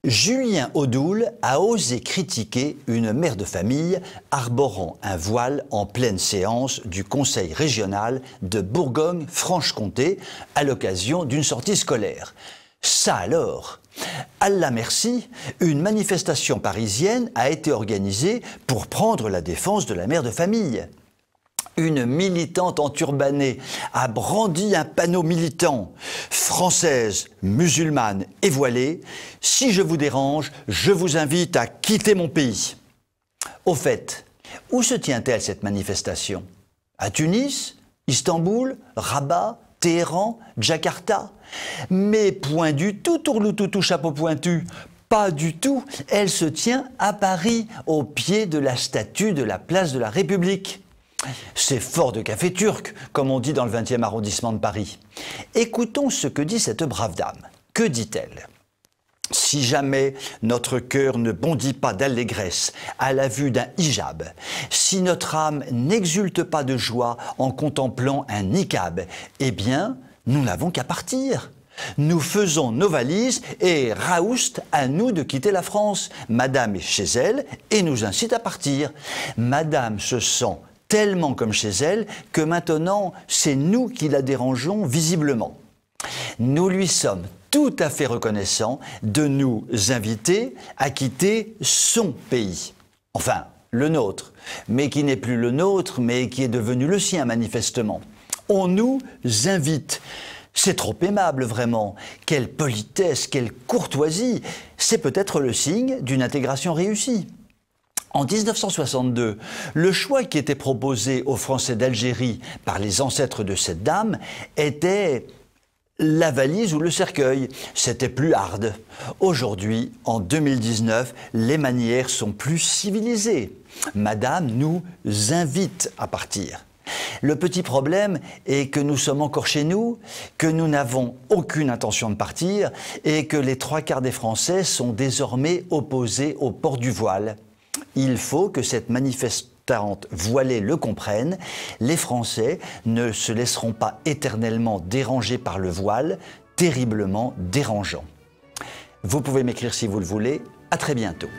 Julien Audoul a osé critiquer une mère de famille arborant un voile en pleine séance du Conseil régional de Bourgogne-Franche-Comté à l'occasion d'une sortie scolaire. Ça alors! Allah merci, une manifestation parisienne a été organisée pour prendre la défense de la mère de famille. Une militante enturbanée a brandi un panneau militant « Française, musulmane et voilée, si je vous dérange, je vous invite à quitter mon pays ». Au fait, où se tient-elle cette manifestation? À Tunis, Istanbul, Rabat, Téhéran, Jakarta? Mais point du tout, tourloutou chapeau pointu. Pas du tout, elle se tient à Paris, au pied de la statue de la place de la République. C'est fort de café turc, comme on dit dans le 20e arrondissement de Paris. Écoutons ce que dit cette brave dame. Que dit-elle? Si jamais notre cœur ne bondit pas d'allégresse à la vue d'un hijab, si notre âme n'exulte pas de joie en contemplant un niqab, eh bien, nous n'avons qu'à partir. Nous faisons nos valises et raoust à nous de quitter la France. Madame est chez elle et nous incite à partir. Madame se sent tellement comme chez elle que maintenant, c'est nous qui la dérangeons visiblement. Nous lui sommes tout à fait reconnaissants de nous inviter à quitter son pays. Enfin, le nôtre, mais qui n'est plus le nôtre, mais qui est devenu le sien manifestement. On nous invite. C'est trop aimable, vraiment. Quelle politesse, quelle courtoisie. C'est peut-être le signe d'une intégration réussie. En 1962, le choix qui était proposé aux Français d'Algérie par les ancêtres de cette dame était la valise ou le cercueil. C'était plus hard. Aujourd'hui, en 2019, les manières sont plus civilisées. Madame nous invite à partir. Le petit problème est que nous sommes encore chez nous, que nous n'avons aucune intention de partir et que les 3/4 des Français sont désormais opposés au port du voile. Il faut que cette manifestante voilée le comprenne. Les Français ne se laisseront pas éternellement déranger par le voile, terriblement dérangeant. Vous pouvez m'écrire si vous le voulez. À très bientôt.